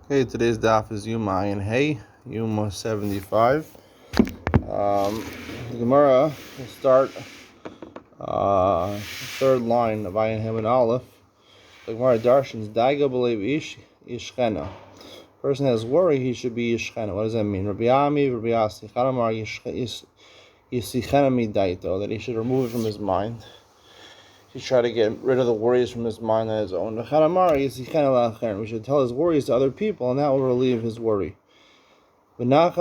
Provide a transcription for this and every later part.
Okay, today's daf is Yoma and Hey, Yoma 75. The Gemara will start the third line of Ayin Hem and Aleph. The Gemara darshans Daiga believe Ish Ishchena. Person has worry, he should be Ishchena. What does that mean? Rabbi Ami, Rabbi Asi, Chanamar Yisichena Midaito, that he should remove it from his mind. He should try to get rid of the worries from his mind on his own. We should tell his worries to other people, and that will relieve his worry. Even if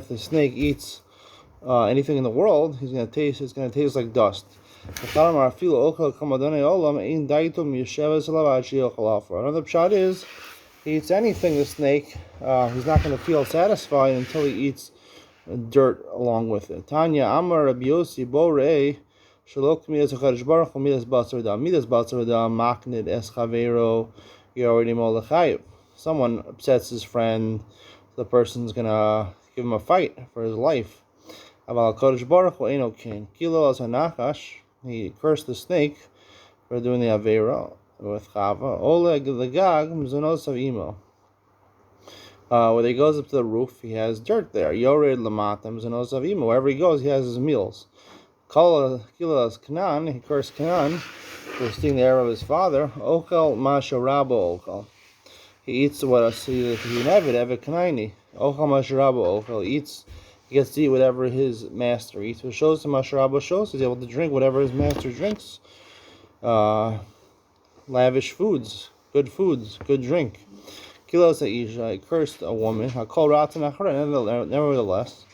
the snake eats anything in the world, it's going to taste like dust. Another pshat is, he eats anything, the snake, he's not going to feel satisfied until he eats dirt along with it. Tanya Amar Rabbi Yossi Borei Shalok Midas HaKadosh Baruch Hu Midas Basar V'Dam Midas Basar V'Dam Maknid Es Chavero Yordim Olachayev. Someone upsets his friend, the person's going to give him a fight for his life. Aval HaKadosh Baruch Hu Eino Ken Kilo As HaNachash, he cursed the snake for doing the Avera with Chava. Oleg Legag Mzonos of Imo. When he goes up to the roof, he has dirt there. Yored Lamatam Zanosav Imo. Wherever he goes, he has his meals. Kala Kilas Kanan, he cursed Kanan for stealing the heir of his father. Okal Masharabo Okal. He eats what he never Kanaini. Okal Masharabo Okal. He gets to eat whatever his master eats. What shows to Masharabo shows he's able to drink whatever his master drinks. Lavish foods, good drink. Kilos Aisha, cursed a woman. Nevertheless,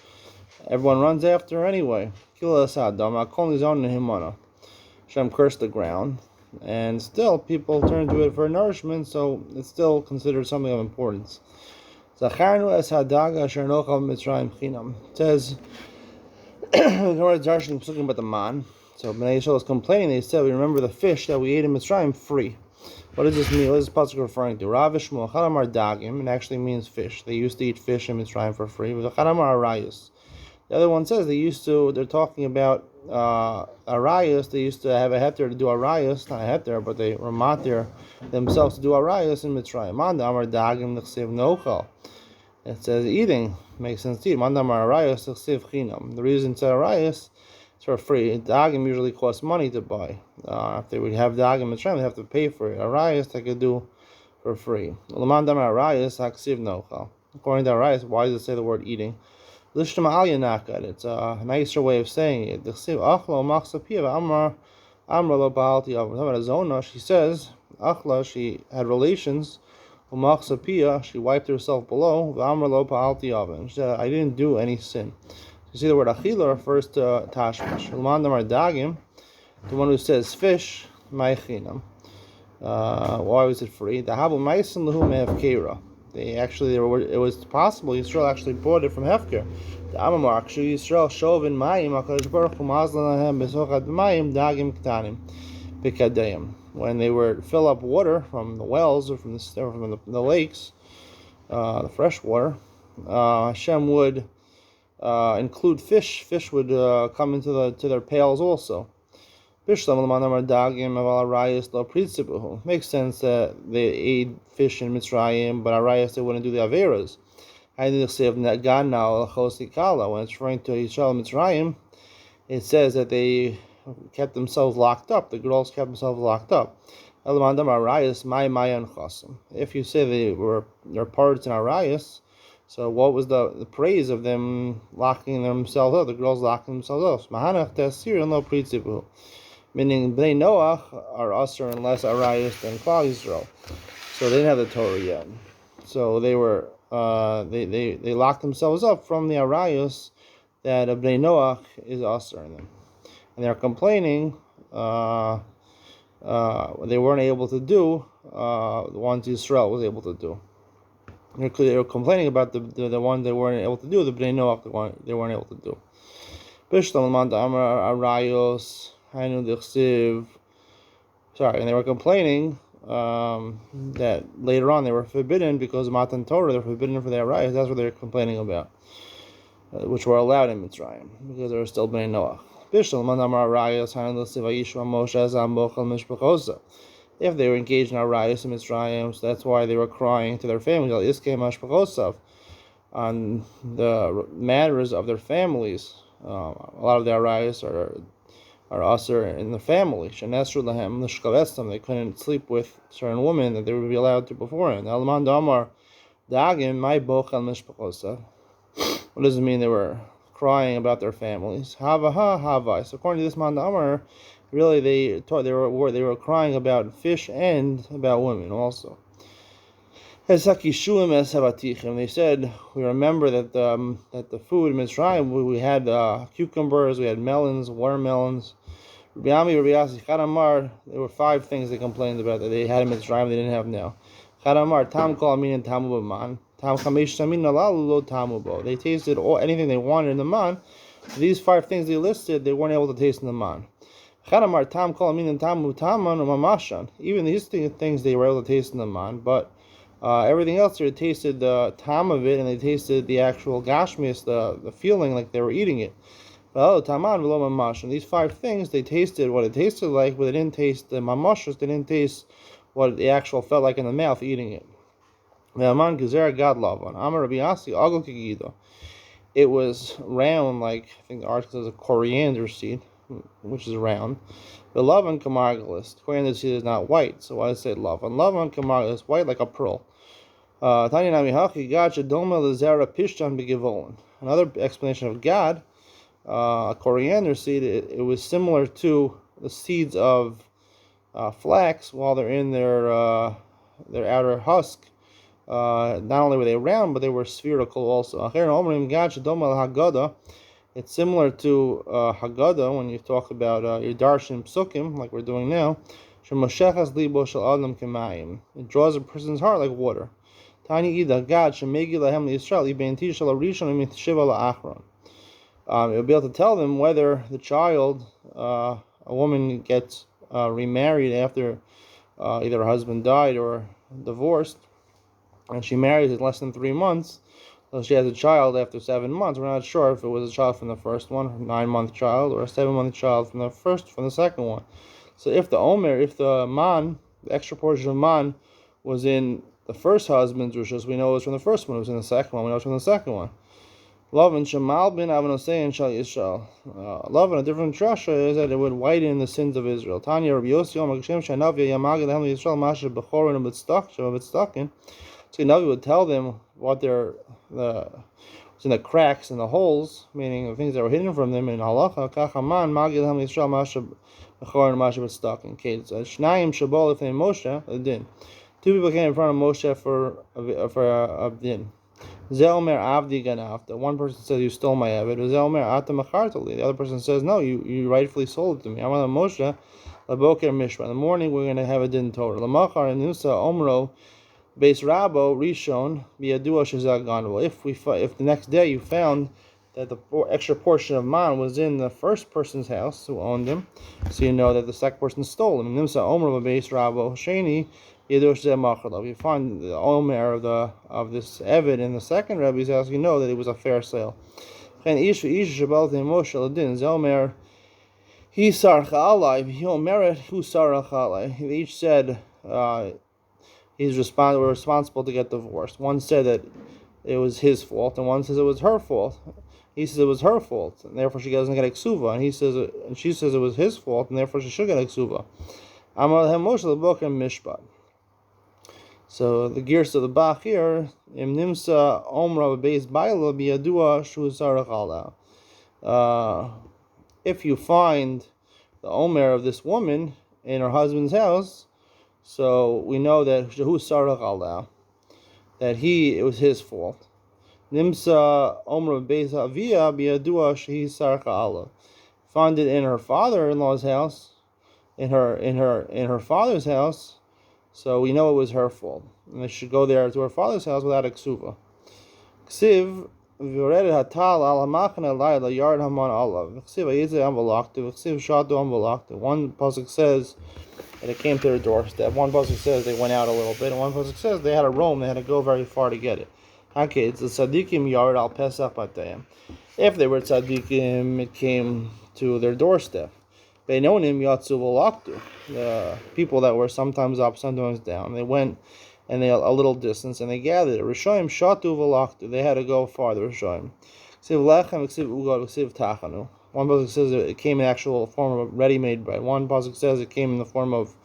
everyone runs after her anyway. Kilos Adam, Himana. Shem cursed the ground, and still people turn to it for nourishment, so it's still considered something of importance. Zacharnu es hadaga asher nochal mitzrayim chinam. It says, Gemara Darshan talking about the man. So Bnei Yisrael was complaining. They said, "We remember the fish that we ate in Mitzrayim free." What does this mean? What is this pasuk referring to? Rav Shmuel Charamar Dagim. It actually means fish. They used to eat fish in Mitzrayim for free. But Charamar Arayos. The other one says they're talking about Arayos. They used to have a heter to do Arayos, not a heter, but they were matir themselves to do Arayos in Mitzrayim. Manda Amar Dagim Nechsev Nochal. It says eating makes sense to eat. Manda Amar Arayos Nechsev Chinam. The reason it said Arayos, it's for free. Dagim usually costs money to buy. If they would have dagim in Mitzrayim, they have to pay for it. Arayos they could do for free. According to Arayos, why does it say the word eating? It's a nicer way of saying it. She says, Achla, she had relations. She wiped herself below. She said, I didn't do any sin. You see the word achila refers to tashmish. The one who says fish, ma'ichinam. Why was it free? The habu ma'isen lehu me'hefkera. It was possible Yisrael actually bought it from Hefker. The Amamar, Yisrael shovin ma'im, HaKadosh Baruch Hu ma'azlan lahem besochad ma'im dagim k'tanim b'kadayim. When they would fill up water from the wells or from the lakes, the fresh water, Hashem would include fish. Fish would come into their pails also. Makes sense that they ate fish in Mitzrayim, but Arayas they wouldn't do the Averas. When it's referring to Yisrael Mitzrayim, it says that they kept themselves locked up. The girls kept themselves locked up. If you say they're parts in Arayas, so what was the praise of them locking themselves up? The girls locking themselves up. Meaning Bnei Noach are usher unless Arayos than Klal Yisrael. So they didn't have the Torah yet. So they were they locked themselves up from the Arayos that Bnei Noach is usher in them. And they're complaining they weren't able to do the ones Yisrael was able to do. They were complaining about the one they weren't able to do, the Bnei Noach, the one they weren't able to do. And they were complaining that later on they were forbidden because of Matan Torah. They're forbidden for their rights. That's what they're complaining about, which were allowed in Mitzrayim because they were still Bnei Noach. Bishal manamar rayas hanel sivayishma Moshe zambochal mishpachosa. If they were engaged in arayas in Mitzrayim, so that's why they were crying to their families. Al iskei mashpachosav, on the matters of their families. A lot of the arayas are usher in the family. Shenesru lahem l'shkavetzam. They couldn't sleep with certain women that they would be allowed to beforehand. Alman damar dagim my bochal mishpachosav. What does it mean they were crying about their families? Hava ha hava. So according to this man damar, really they were crying about fish and about women also. They said, we remember that the food in Mitzrayim, we had cucumbers, we had melons, watermelons. There were 5 things they complained about that they had in Mitzrayim they didn't have now. They tasted anything they wanted in the man. These 5 things they listed, they weren't able to taste in the man. Even these things they were able to taste in the man, but everything else they tasted the tam of it, and they tasted the actual gashmis, the feeling like they were eating it. And these 5 things they tasted what it tasted like, but they didn't taste the mamashas. They didn't taste what the actual felt like in the mouth eating it. It was round, like I think the article says a coriander seed, which is round. The lavan kamargalis. Coriander seed is not white, so why does it say lavan? Lavan kamargalis, white like a pearl. Another explanation of God, a coriander seed, it was similar to the seeds of flax while they're in their outer husk. Not only were they round, but they were spherical also. It's similar to Haggadah when you talk about your darshan psukim, like we're doing now. It draws a person's heart like water. You'll be able to tell them whether the child, a woman gets remarried after either her husband died or divorced, and she marries in less than 3 months, so she has a child after 7 months. We're not sure if it was a child from the first one, a 9-month child, or a 7-month child from the second one. So if the man, the extra portion of man, was in the first husband's rishus, we know it was from the first one. It was in the second one, we know it's from the second one. Lavan Shemal bin Avanosein Shal Yisrael. Lavan, a different drasha is that it would whiten the sins of Israel. Tanya Rabbi Yossi Yom Hashem Shanavya Yamagad Ham Yisrael Masha Bechorin and B'Stakin. So Navi would tell them what was in the cracks and the holes, meaning the things that were hidden from them in halacha. Kachaman Magad Ham Yisrael Masha Bechorin Masha B'Stakin. Shnayim Shabol Ifnei Moshe a din. 2 people came in front of Moshe for a din. Zelmer Avdi Ganafta. One person says, you stole my avid. Zelmer Ata Machartali. The other person says, no, you rightfully sold it to me. Amar Moshe Laboker Mishra. In the morning we're going to have a din Torah. Lamachar and Nusa Omro Beis Rabo Rishon Biadua Shazag Ganval. If the next day you found that the extra portion of man was in the first person's house who owned him, so you know that the second person stole him. Nimsa Omro Beis Rabo Sheni. If you find the omer of this Evid in the second Rebbe's house, you know that it was a fair sale. They each said, we're responsible to get divorced. One said that it was his fault, and one says it was her fault. He says it was her fault, and therefore she doesn't get eksuva. And she says it was his fault, and therefore she should get eksuva. So the gears of the Bach here, Im Nimsa Omra Beis Baila Biadua Shu Sarachala. If you find the Omer of this woman in her husband's house, so we know that Shehu Sarachala, that it was his fault. Nimsa Omra Beis Avia Biadua Shehi Sarachala. Find it in her father-in-law's house, in her father's house. So we know it was her fault, and they should go there to her father's house without eksuva. Ksiv v'yored hatal al hamachna layla yard haman alav. Ksiv ayizeh amvalaktu. Ksiv shadu amvalaktu. One pasuk says that it came to their doorstep. One pasuk says they went out a little bit, and one pasuk says they had to roam. They had to go very far to get it. Okay, it's the tzaddikim yard al pesach batayim. If they were tzaddikim, it came to their doorstep. Beinonim yatsu v'laktu. The people that were sometimes up, sometimes down, they went and they a little distance and they gathered. Rishoyim shatu v'laktu. They had to go farther. Rishoyim. Ksiv lechem, ksiv ugad, ksiv tachanu. One pasuk says it came in actual form of ready-made bread. One pasuk says it came in the form of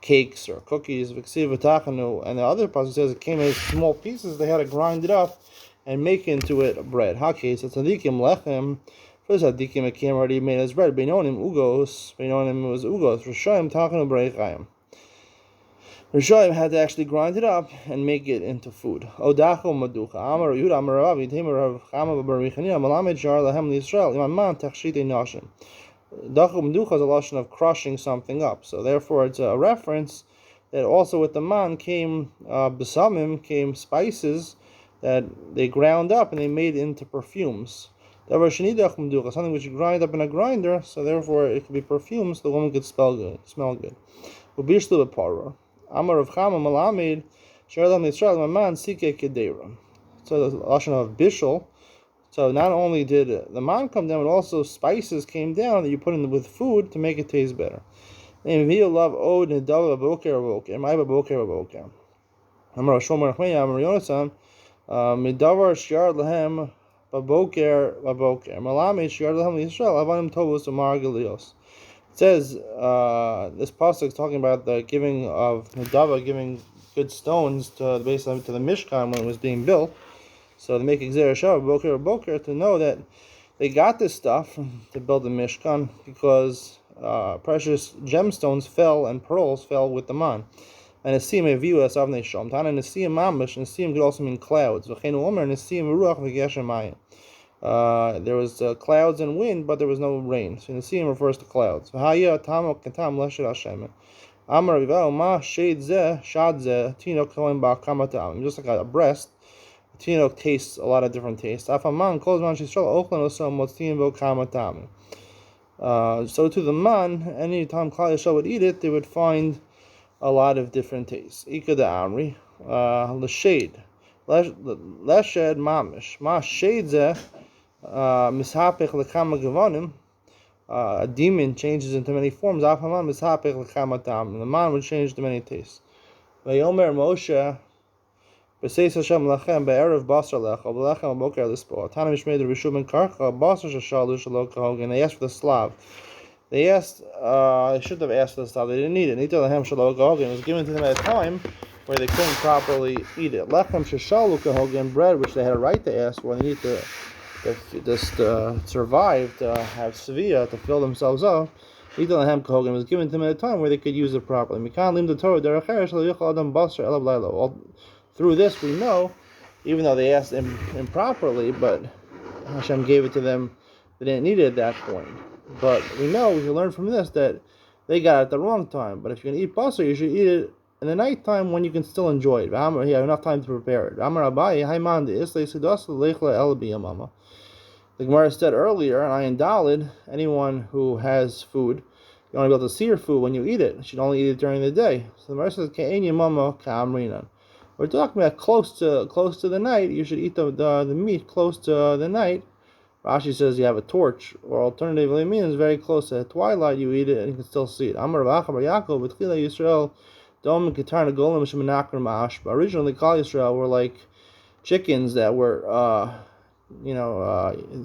cakes or cookies. V'ksiv tachanu. And the other pasuk says it came in small pieces. They had to grind it up and make into it bread. Hakes, it's tzadikim lechem. First tzadikim it came already made as bread. Beinonim ugos. Beinonim was ugos. Rishoyim tachanu b'reichayim. Rishoyim had to actually grind it up and make it into food. Odacho maducha. Amar Yehuda Amar Rav Yitemer Rav Chama b'Barichanina Malamed Jar Lahem Yisrael Iman Tachshite Nashim. Dacho maducha is a lashon of crushing something up. So therefore, it's a reference that also with the man came besamim, came spices that they ground up and they made into perfumes. Something which you grind up in a grinder, so therefore it could be perfumes. So the woman could smell good. Ubishlu b'para. Amar of Chama Malamed, Sherlam Yisrael Maman Sike Kedera. So the lashon of bishul. So not only did the man come down, but also spices came down that you put in with food to make it taste better. And we love od nedava boker. My boker. Amar Shomer Chmei Amar Yonasan Midavar Shiar Lahem Baboker. Malamed Shiar Lahem Yisrael Avanim Tovus Amar Gilios. It says this pasuk is talking about the giving of Nadava, giving good stones to the Mishkan when it was being built. So they make Gzera Shava Boker to know that they got this stuff to build the Mishkan because precious gemstones fell and pearls fell with the man. And Nesim Eviu as Avnei Shom. Tana Nesim Mamish. Nesim could also mean clouds. V'cheinu Omer Nesim Ruach v'Geshem Mayim. There was clouds and wind, but there was no rain. So Nesim refers to clouds. V'haya tamok ketam lesher Hashem. Amar Rivao ma shade zeh shad zeh tinok kohen ba'kamatam. Just like a breast, tinok tastes a lot of different tastes. Afaman kol zman shisrael ochlan osom motzin bo kamatam. So to the man, any time Klal Yisrael would eat it, they would find a lot of different tastes. Ika de Amri, l'shade, l'shed mamish, ma shade zeh, mishapech l'kama gavonim. A demon changes into many forms. Afaman mishapech l'kama tam. The man would change to many tastes. Vayomer Moshe, b'seis Hashem lachem be'erev basar lecha, v'lechem aboker l'spo. Tana mishmei de Rishum and Karcha, basar shashalu shalok kahog. And they asked for the Slav. They asked, they should have asked for the Slav. They didn't need it. Nita lehem shalok kahog. It was given to them at a time where they couldn't properly eat it. Lechem shashalu kahog, bread, which they had a right to ask for. They need to survive, to have sevilla, to fill themselves up. Nita lehem kahog was given to them at a time where they could use it properly. Mikan lim the Torah derech eresh lo yichol adam basar elav lailo. Through this, we know, even though they asked improperly, but Hashem gave it to them, they didn't need it at that point. But we know, we can learn from this, that they got it at the wrong time. But if you're going to eat basar, you should eat it in the night time when you can still enjoy it. You have enough time to prepare it. The Gemara said earlier, and I endowed anyone who has food, you want to be able to see your food when you eat it. You should only eat it during the day. So the Gemara says, we're talking about close to the night. You should eat the meat close to the night. Rashi says you have a torch, or alternatively means very close to twilight. You eat it and you can still see it. Originally, Klal Yisrael were like chickens that were,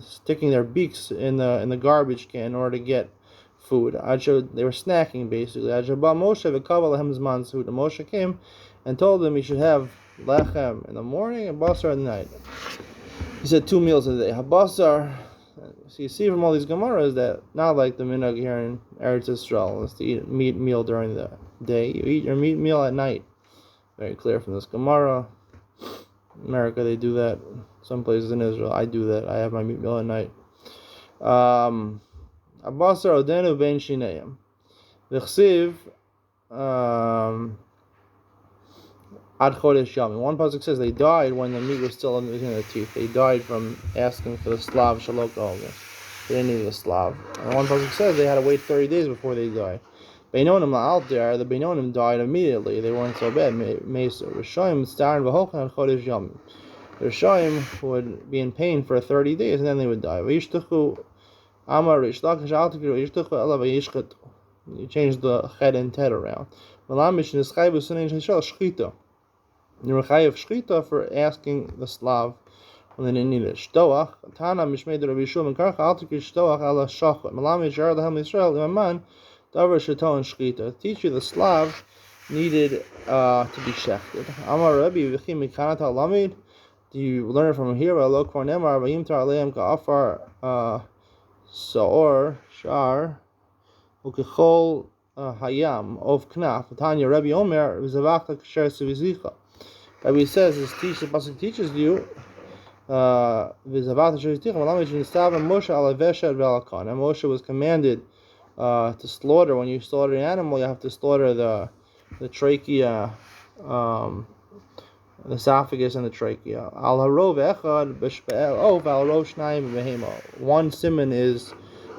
sticking their beaks in the garbage can in order to get food. They were snacking basically. Moshe came and told them he should have lechem in the morning and basar at night. He said 2 meals a day. Habasar. So you see from all these Gemaras that not like the minhag here in Eretz Yisrael is to eat a meat meal during the day. You eat your meat meal at night. Very clear from this Gemara. In America they do that. Some places in Israel I do that. I have my meat meal at night. Habasar odenu ben shineim. V'chsiv Ad Chodesh Yami. One pasuk says they died when the meat was still in their teeth. They died from asking for the Slav Shalok Olga. They didn't need the Slav. And one pasuk says they had to wait 30 days before they died. Beinonim out there, the Beinonim died immediately. They weren't so bad. Mesa. Rishoyim Starin V'Holchan Ad Chodesh Yami. The Rishoyim would be in pain for 30 days and then they would die. V'yishtuchu Amar Rish Lakish Al Tikru Yishtuchu Ela Vayishchetu. You change the head and head around. Malamish Nischai B'Sunein Shishel Shchita. You're Chayav Shchita for asking the Slav when they need it. Shtoach Tana Mishmei de Rabbi Yishua Menkarcha Al Tikru Shtoach Ela Shachot. Malamish Yar Lahem Yisrael Imaman Davar Shato and Shchita. Teach you the Slav needed to be shechted. Amar Rabbi V'chim Mikanat Halamid. Do you learn from here? Lo Kornemar V'yim Tar Aleim Ka'afar Saor Shar Ukechol Hayam of Knaf. Tanya Rabbi Omer V'zavachta Kasher Sivizicha. Rabbi says this teaches pasuk teaches you V'zavachta Kasher Sivizicha. Malamid Nistav Moshe Ala Veshed V'Alakan. And Moshe was commanded to slaughter. When you slaughter an animal, you have to slaughter the trachea, the esophagus, and the trachea. Al harov echad b'shpe'el ov al rov shnayim behema. One simon is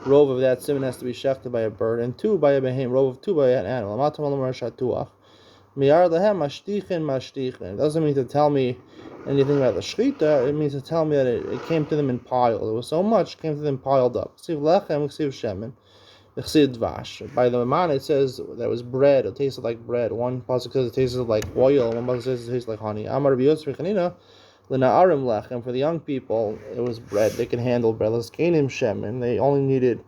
rov of that simon has to be shechted by a bird, and two by a behem. Rov of two by an animal. Matam alamar shatuach. Miyar lehem mashtichin mashtichin. It doesn't mean to tell me anything about the shchita. It means to tell me that it came to them in pile. There was so much it came to them piled up. Ksiv lechem, ksiv shemen. By the man, it says that was bread. It tasted like bread. One pasuk says it tasted like oil. One pasuk says it tasted like honey. Amar Rabbi Yosef Chanina, l'na'arim lechem. For the young people, it was bread. They can handle bread. L'skenim shem, and they only needed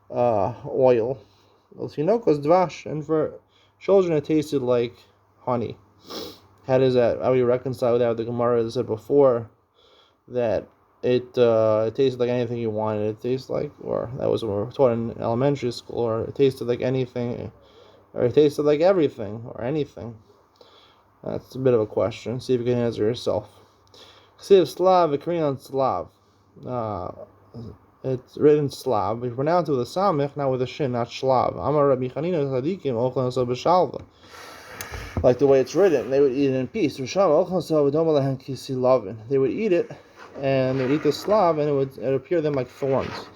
oil. L'tinokos dvash, and for children, it tasted like honey. How does that? How do you reconcile that with the Gemara that said before that it tasted like anything you wanted? It tastes like, or that was what we were taught in elementary school, or it tasted like anything, or it tasted like everything, or anything. That's a bit of a question. See if you can answer yourself. Ksiv Slav, a Korean Slav. It's written Slav, but you pronounce it with a samich, not with a shin, not shlav. Amar Rabbi Chanina Tzadikim ochlan so b'shalva. Like the way it's written, they would eat it in peace. They would eat it, and they would eat the slav, and it would appear to them like thorns.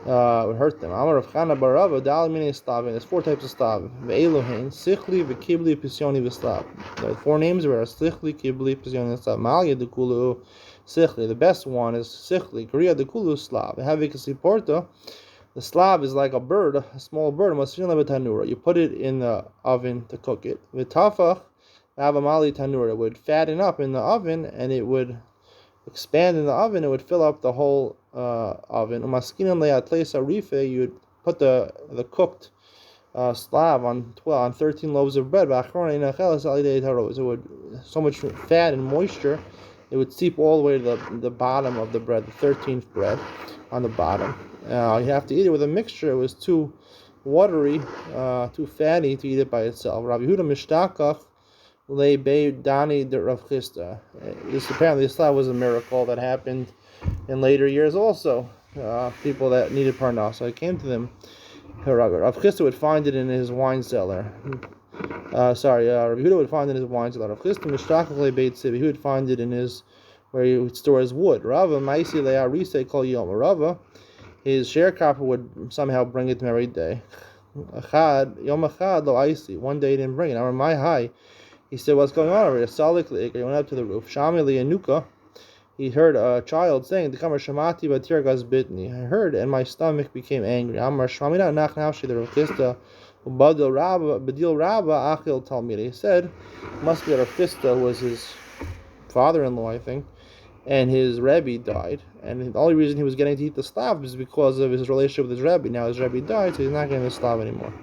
It would hurt them. Amar Rav Chana bar Rava, dal mini slav. There's four types of slav. Ve'elohein, sichli, ve'kibli, pisioni, v'slav. The four names were sichli, kibli, pisioni, v'slav. Malya dekulu, sichli. The best one is sichli. Korea dekulu, slav. Havikasi porta. The slav is like a bird, a small bird. You put it in the oven to cook it. V'tafach, avamali tanura. It would fatten up in the oven, and it would expand in the oven. It would fill up the whole oven. Umaskinan le'atlesa rife. You would put the cooked slav on 13 loaves of bread. It would so much fat and moisture, it would seep all the way to the bottom of the bread, the 13th bread on the bottom. You have to eat it with a mixture. It was too watery, too fatty to eat it by itself. Rabbi Yehuda Mishtakach le Dani de Rav Chisda. This apparently this was a miracle that happened in later years also. People that needed parnas, so it came to them. Rav Chisda would find it in his wine cellar. Rabbi Yehuda would find it in his wine cellar. Rav Chisda Mishtakach le Beit Sibi. He would find it in his where he would store his wood. Rava Maisi le'a Rise kol Yoma. Rava, his sharecropper would somehow bring it to him every day. Yom Achad lo Aisi. One day he didn't bring it. I my high. He said, "What's going on over here?" Salik he went up to the roof. Shami li'anuka. He heard a child saying, "Dekamar shamati batir gaz bitni." I heard, and my stomach became angry. Amar shmamina nach nafshi the Rechista ubadil rabba bedil rabba achil talmid. He said, "Must be that Rechista was his father-in-law, I think, and his Rebbe died, and the only reason he was getting to eat the slav is because of his relationship with his Rebbe. Now his Rebbe died, so he's not getting the slav anymore."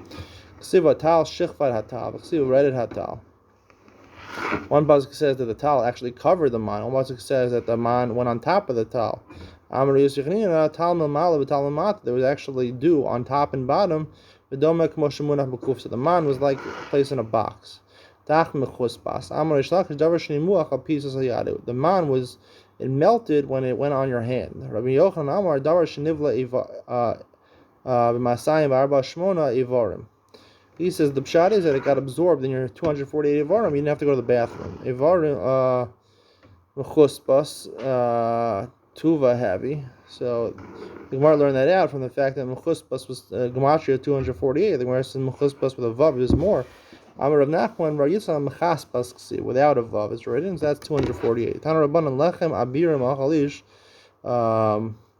Ksiv hatal shichvat hatal. Ksiv redded hatal. One pasuk says that the tal actually covered the man. One pasuk says that the man went on top of the tal. There was actually dew on top and bottom. So the man was like placed in a box. The man was, it melted when it went on your hand. Rabbi Yochanan Amar davar shenivla b'masayim v'arba shmona ivarim. He says the pshat is that it got absorbed in your 248 ivarim. You didn't have to go to the bathroom. Ivarim mechuspas tuva heavy. So the Gemara learned that out from the fact that mechuspas was gematria 248. The Gemara says mechuspas with a vav is more. Amar Rav Nachman Bar Yitzchak mechaspas ksi without a vav is written. So that's 248. Tana Rabbanan lechem abirim achalish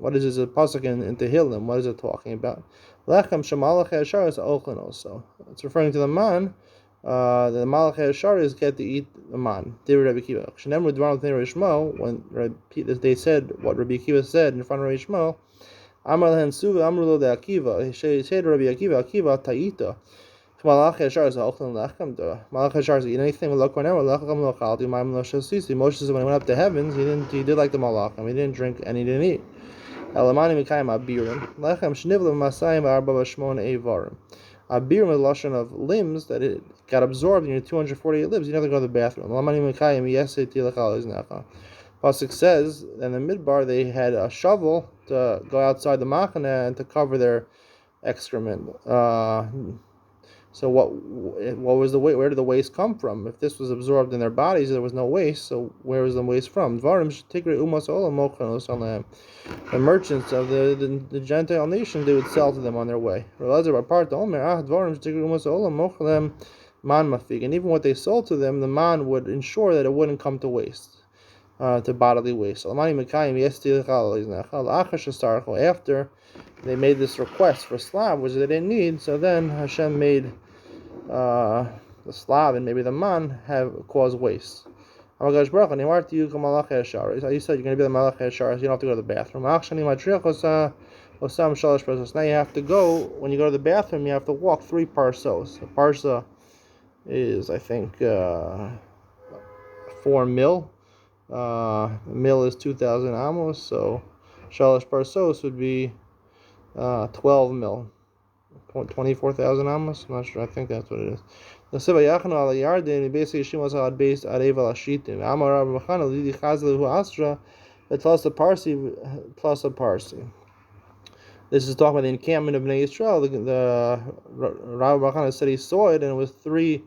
What is this a pasuk in Tehillim? What is it talking about? Lechem shemalach ha'ashar is ochlin also. It's referring to the man. The malach ha'ashar is get to eat the man. David Rabbi Akiva. Shenemru dvarim l'nei Rabbi Shmuel, when they said what Rabbi Akiva said in front of Rabbi Shmuel, Amar lehen suva amru lo de Akiva. He said Rabbi Akiva, Akiva ta'ita. Malach ha'ashar is ochlin lechem. Malach ha'ashar is eat anything. L'konem lechem l'chalti ma'im lo shasisi. Moshe said when he went up to heavens, he did like the malachim. He didn't drink and he didn't eat. Elamani mikayim abirim lechem shnivla masayim arba b'shmona eivarim. Abirim is a lashon of limbs that it got absorbed in your 248 limbs. You never go to the bathroom. Elamani mikayim yeseti lechal iznecha. Pasuk says in the midbar they had a shovel to go outside the machana and to cover their excrement. So what was the waste? Where did the waste come from? If this was absorbed in their bodies, there was no waste. So where was the waste from? The merchants of the Gentile nation, they would sell to them on their way. And even what they sold to them, the man would ensure that it wouldn't come to waste, to bodily waste. After they made this request for slab, which they didn't need, so then Hashem made the slab and maybe the man have caused waste. You said you're going to be the malach ha'ashar, so you don't have to go to the bathroom. Now you have to go, when you go to the bathroom, you have to walk 3 parsos. A parsa is, I think, 4 mil. Mil is 2,000 amos, so shalosh parsos would be 12 mil, 24,000 amos. I'm not sure. I think that's what it is. The Sivayachanu al Yarden, basically Shimas had based at Eval Ashitim. Amar Rabbi Machana Lidi Chazal Hu Astra, plus a Parsi, plus a Parsi. This is talking about the encampment of Bnei Yisrael. The Rabbi Machana said he saw it, and it was 3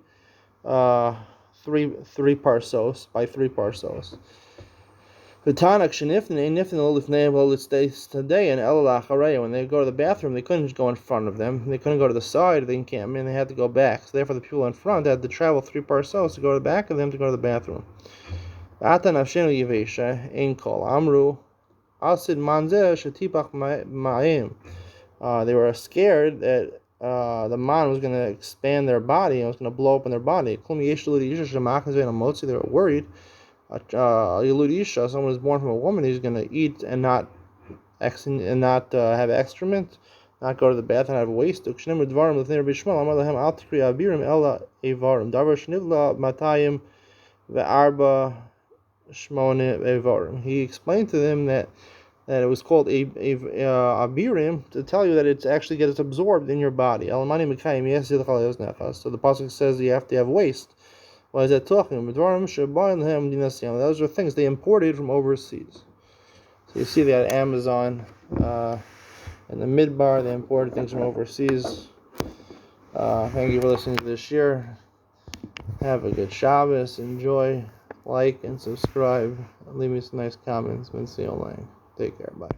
parsos by 3 parsos. The Tanakh shenifnei lifnei l'tzeis today and elalach harei. When they go to the bathroom, they couldn't just go in front of them. They couldn't go to the side of the encampment. They had to go back. So therefore, the people in front had to travel 3 parsos to go to the back of them to go to the bathroom. Ata nafshenu yivesha ein kol amru asid manzeh shetipach ma'im. They were scared that the man was going to expand their body and was going to blow up in their body. They were worried. Someone who's born from a woman, he's going to eat and not have excrement, not go to the bath and have waste. He explained to them that it was called abirim to tell you that it actually gets absorbed in your body. So the pasuk says you have to have waste. What is that talking about? Those are things they imported from overseas. So you see that Amazon in the midbar, they imported things from overseas. Thank you for listening to this year. Have a good Shabbos. Enjoy, like, and subscribe. Leave me some nice comments. Take care. Bye.